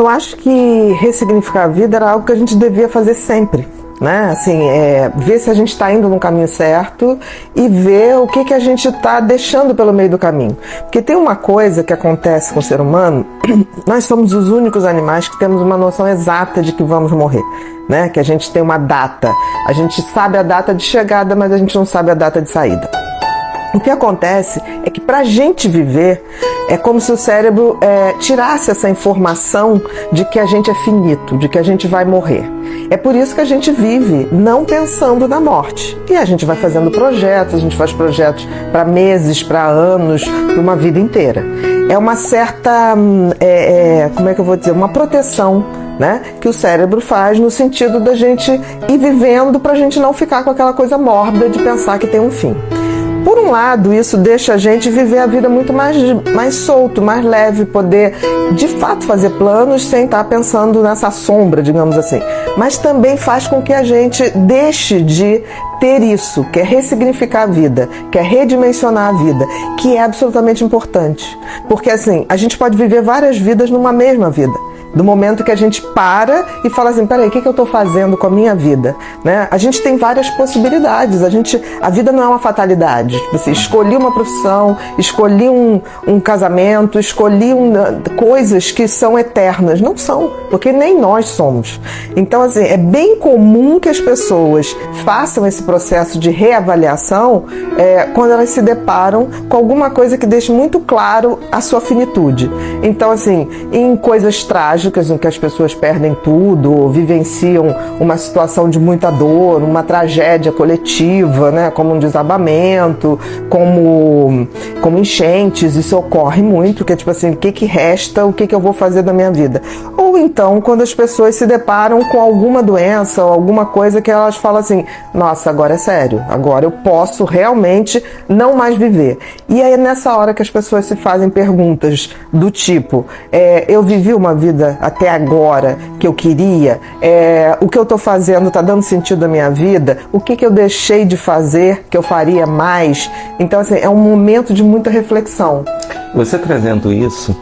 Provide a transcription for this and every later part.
Eu acho que ressignificar a vida era algo que a gente devia fazer sempre, né? Assim, ver se a gente está indo no caminho certo e ver o que a gente está deixando pelo meio do caminho. Porque tem uma coisa que acontece com o ser humano, nós somos os únicos animais que temos uma noção exata de que vamos morrer, né? Que a gente tem uma data, a gente sabe a data de chegada, mas a gente não sabe a data de saída. O que acontece é que para a gente viver, é como se o cérebro tirasse essa informação de que a gente é finito, de que a gente vai morrer. É por isso que a gente vive não pensando na morte. E a gente vai fazendo projetos, a gente faz projetos para meses, para anos, para uma vida inteira. É uma certa, como é que eu vou dizer, uma proteção, né, que o cérebro faz no sentido da gente ir vivendo para a gente não ficar com aquela coisa mórbida de pensar que tem um fim. Por um lado, isso deixa a gente viver a vida muito mais solto, mais leve, poder de fato fazer planos sem estar pensando nessa sombra, digamos assim. Mas também faz com que a gente deixe de ter isso, que é ressignificar a vida, que é redimensionar a vida, que é absolutamente importante. Porque assim, a gente pode viver várias vidas numa mesma vida. Do momento que a gente para e fala assim, peraí, o que eu estou fazendo com a minha vida? Né? A gente tem várias possibilidades, a vida não é uma fatalidade. Tipo assim, escolhi uma profissão, escolhi um casamento, escolhi coisas que são eternas. Não são, porque nem nós somos. Então, assim, é bem comum que as pessoas façam esse processo de reavaliação quando elas se deparam com alguma coisa que deixe muito claro a sua finitude. Então, assim, em coisas trágicas, em que as pessoas perdem tudo, ou vivenciam uma situação de muita dor, uma tragédia coletiva, né, como um desabamento, como enchentes, isso ocorre muito, que é tipo assim, o que resta, o que eu vou fazer da minha vida? Ou então, quando as pessoas se deparam com alguma doença ou alguma coisa que elas falam assim, nossa, agora é sério, agora eu posso realmente não mais viver. E aí é nessa hora que as pessoas se fazem perguntas do tipo, eu vivi uma vida até agora que eu queria, o que eu estou fazendo está dando sentido à minha vida, o que eu deixei de fazer que eu faria mais. Então, assim, é um momento de muita reflexão. Você trazendo isso,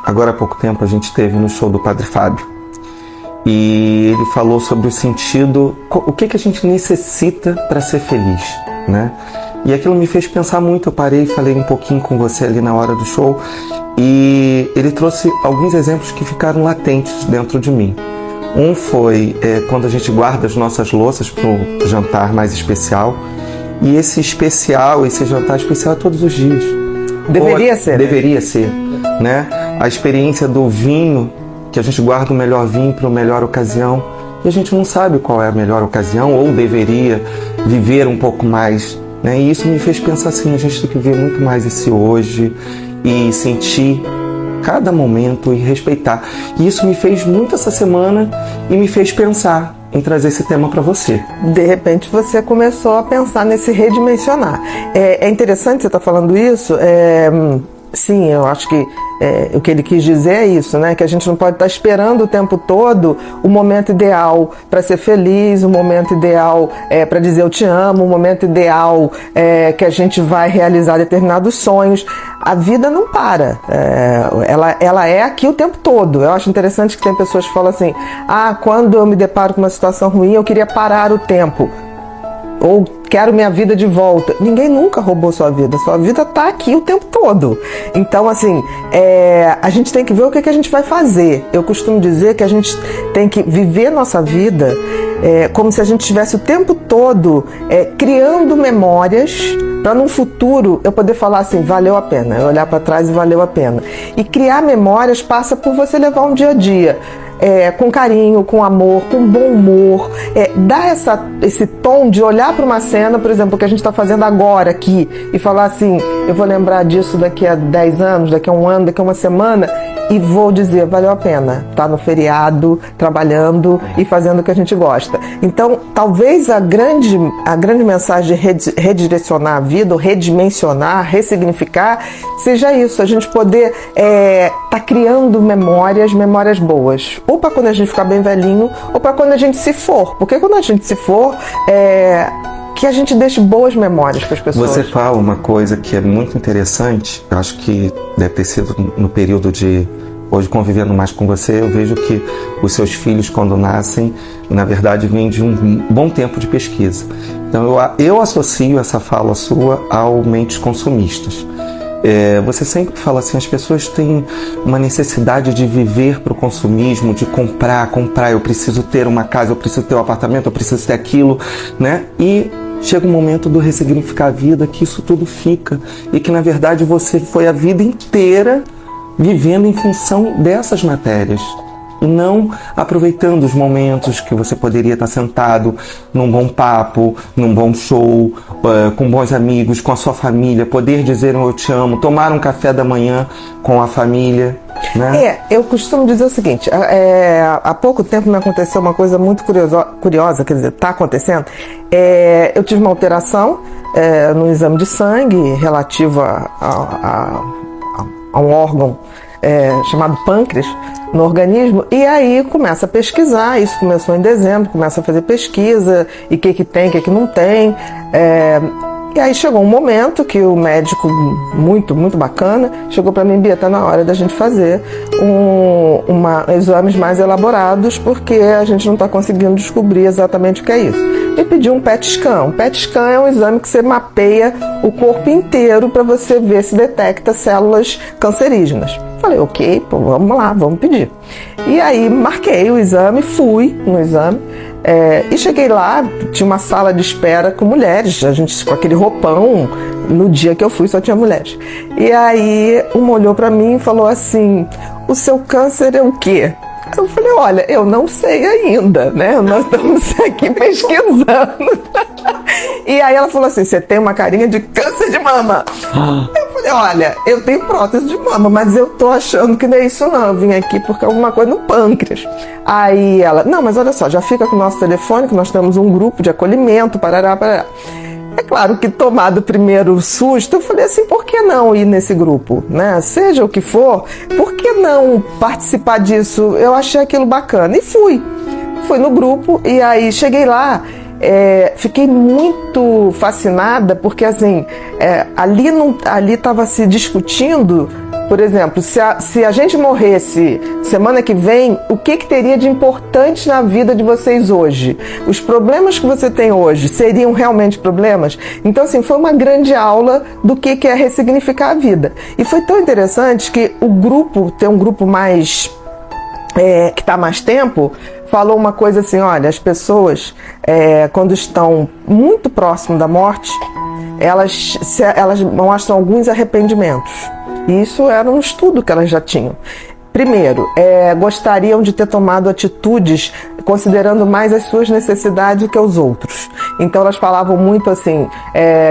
agora há pouco tempo a gente esteve no show do Padre Fábio e ele falou sobre o sentido, o que a gente necessita para ser feliz, né? E aquilo me fez pensar muito. Eu parei e falei um pouquinho com você ali na hora do show e ele trouxe alguns exemplos que ficaram latentes dentro de mim. Um foi quando a gente guarda as nossas louças para o jantar mais especial, e esse jantar especial é todos os dias. Deveria ser. Deveria ser, né? A experiência do vinho, que a gente guarda o melhor vinho para a melhor ocasião, e a gente não sabe qual é a melhor ocasião, ou deveria viver um pouco mais, né? E isso me fez pensar assim, a gente tem que viver muito mais esse hoje e sentir cada momento e respeitar. E isso me fez muito essa semana e me fez pensar em trazer esse tema para você. De repente você começou a pensar nesse redimensionar. É interessante você estar falando isso. Sim, eu acho que o que ele quis dizer é isso, né? Que a gente não pode estar esperando o tempo todo o momento ideal para ser feliz, o momento ideal para dizer eu te amo, o momento ideal que a gente vai realizar determinados sonhos. A vida não para, ela é aqui o tempo todo. Eu acho interessante que tem pessoas que falam assim, quando eu me deparo com uma situação ruim, eu queria parar o tempo. Ou quero minha vida de volta. Ninguém nunca roubou sua vida está aqui o tempo todo. Então, assim, a gente tem que ver o que a gente vai fazer. Eu costumo dizer que a gente tem que viver nossa vida como se a gente estivesse o tempo todo criando memórias para num futuro eu poder falar assim, valeu a pena, eu olhar para trás e valeu a pena. E criar memórias passa por você levar um dia a dia com carinho, com amor, com bom humor, dar esse tom de olhar para uma cena, por exemplo, que a gente está fazendo agora aqui, e falar assim, eu vou lembrar disso daqui a 10 anos, daqui a um ano, daqui a uma semana, e vou dizer, valeu a pena estar no feriado, trabalhando e fazendo o que a gente gosta. Então, talvez a grande mensagem de redirecionar a vida, ou redimensionar, ressignificar, seja isso, a gente poder tá criando memórias boas. Ou para quando a gente ficar bem velhinho, ou para quando a gente se for. Porque quando a gente se for, que a gente deixe boas memórias para as pessoas. Você fala uma coisa que é muito interessante, eu acho que deve ter sido no período de hoje convivendo mais com você, eu vejo que os seus filhos, quando nascem, na verdade, vêm de um bom tempo de pesquisa. Então, eu associo essa fala sua ao mentes consumistas. Você sempre fala assim, as pessoas têm uma necessidade de viver para o consumismo, de comprar, eu preciso ter uma casa, eu preciso ter um apartamento, eu preciso ter aquilo, né? E chega um momento do ressignificar a vida, que isso tudo fica, e que na verdade você foi a vida inteira vivendo em função dessas matérias, e não aproveitando os momentos que você poderia estar sentado num bom papo, num bom show, com bons amigos, com a sua família, poder dizer um eu te amo, tomar um café da manhã com a família, né? Eu costumo dizer o seguinte, há pouco tempo me aconteceu uma coisa muito curiosa, quer dizer, está acontecendo. Eu tive uma alteração no exame de sangue relativa a um órgão chamado pâncreas no organismo, e aí começa a pesquisar. Isso começou em dezembro, começa a fazer pesquisa, e o que tem, o que não tem. E aí chegou um momento que o médico, muito bacana, chegou para mim: Bia, tá na hora da gente fazer exames mais elaborados, porque a gente não está conseguindo descobrir exatamente o que é isso. E pediu um PET scan. O PET scan é um exame que você mapeia o corpo inteiro para você ver se detecta células cancerígenas. Falei, ok, pô, vamos lá, vamos pedir. E aí marquei o exame, fui no exame, e cheguei lá, tinha uma sala de espera com mulheres, a gente com aquele roupão, no dia que eu fui só tinha mulheres. E aí uma olhou pra mim e falou assim: o seu câncer é o quê? Eu falei, olha, eu não sei ainda, né? Nós estamos aqui pesquisando. E aí ela falou assim: você tem uma carinha de câncer de mama. Eu falei, olha, eu tenho prótese de mama, mas eu tô achando que não é isso não. Eu vim aqui porque é alguma coisa no pâncreas. Aí ela, não, mas olha só, já fica com o nosso telefone, que nós temos um grupo de acolhimento, parará. É claro que, tomado o primeiro susto, eu falei assim, por que não ir nesse grupo, né? Seja o que for, por que não participar disso? Eu achei aquilo bacana e fui no grupo. E aí cheguei lá, fiquei muito fascinada, porque assim, ali estava se discutindo, por exemplo, se a gente morresse semana que vem, o que teria de importante na vida de vocês hoje? Os problemas que você tem hoje seriam realmente problemas? Então, assim, foi uma grande aula do que é ressignificar a vida. E foi tão interessante que o grupo, tem um grupo mais que está há mais tempo, falou uma coisa assim: olha, as pessoas, quando estão muito próximo da morte, elas mostram alguns arrependimentos. E isso era um estudo que elas já tinham. Primeiro, gostariam de ter tomado atitudes considerando mais as suas necessidades do que os outros. Então elas falavam muito assim,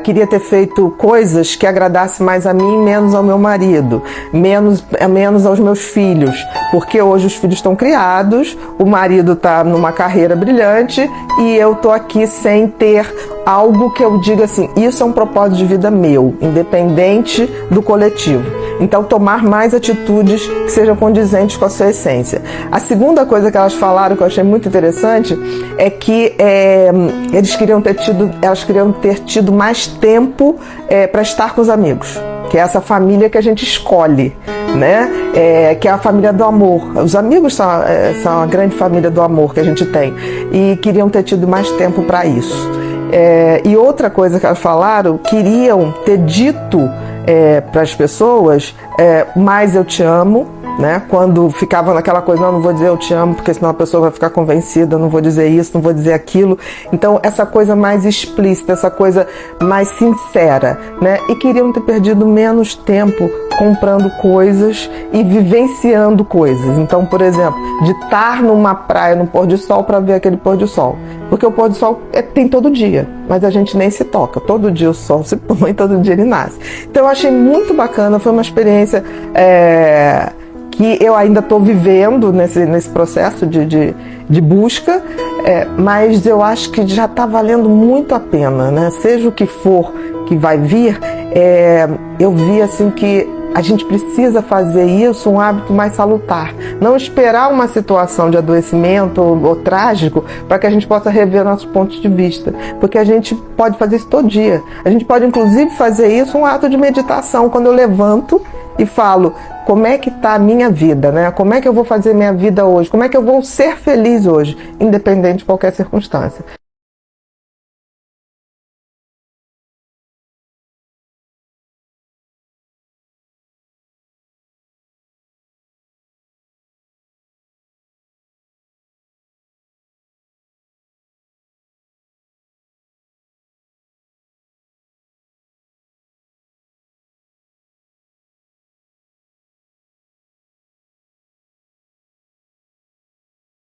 queria ter feito coisas que agradassem mais a mim, menos ao meu marido, menos aos meus filhos, porque hoje os filhos estão criados, o marido está numa carreira brilhante e eu estou aqui sem ter algo que eu diga assim, isso é um propósito de vida meu, independente do coletivo. Então, tomar mais atitudes que sejam condizentes com a sua essência. A segunda coisa que elas falaram, que eu achei muito interessante, é que elas queriam ter tido mais tempo para estar com os amigos, que é essa família que a gente escolhe, né? Que é a família do amor. Os amigos são a grande família do amor que a gente tem, e queriam ter tido mais tempo para isso. E outra coisa que elas falaram, queriam ter dito para as pessoas, mais eu te amo, né? Quando ficava naquela coisa, não vou dizer eu te amo, porque senão a pessoa vai ficar convencida, não vou dizer isso, não vou dizer aquilo. Então, essa coisa mais explícita, essa coisa mais sincera, né? E queriam ter perdido menos tempo comprando coisas e vivenciando coisas. Então, por exemplo, de estar numa praia, no pôr do sol, para ver aquele pôr do sol. Porque o pôr do sol tem todo dia, mas a gente nem se toca. Todo dia o sol se põe, todo dia ele nasce. Então, eu achei muito bacana, foi uma experiência que eu ainda estou vivendo nesse processo de busca, mas eu acho que já está valendo muito a pena, né? Seja o que for que vai vir, eu vi assim que a gente precisa fazer isso um hábito mais salutar. Não esperar uma situação de adoecimento ou trágico para que a gente possa rever nossos pontos de vista. Porque a gente pode fazer isso todo dia. A gente pode, inclusive, fazer isso um ato de meditação. Quando eu levanto, e falo, como é que está a minha vida, né? Como é que eu vou fazer minha vida hoje? Como é que eu vou ser feliz hoje, independente de qualquer circunstância?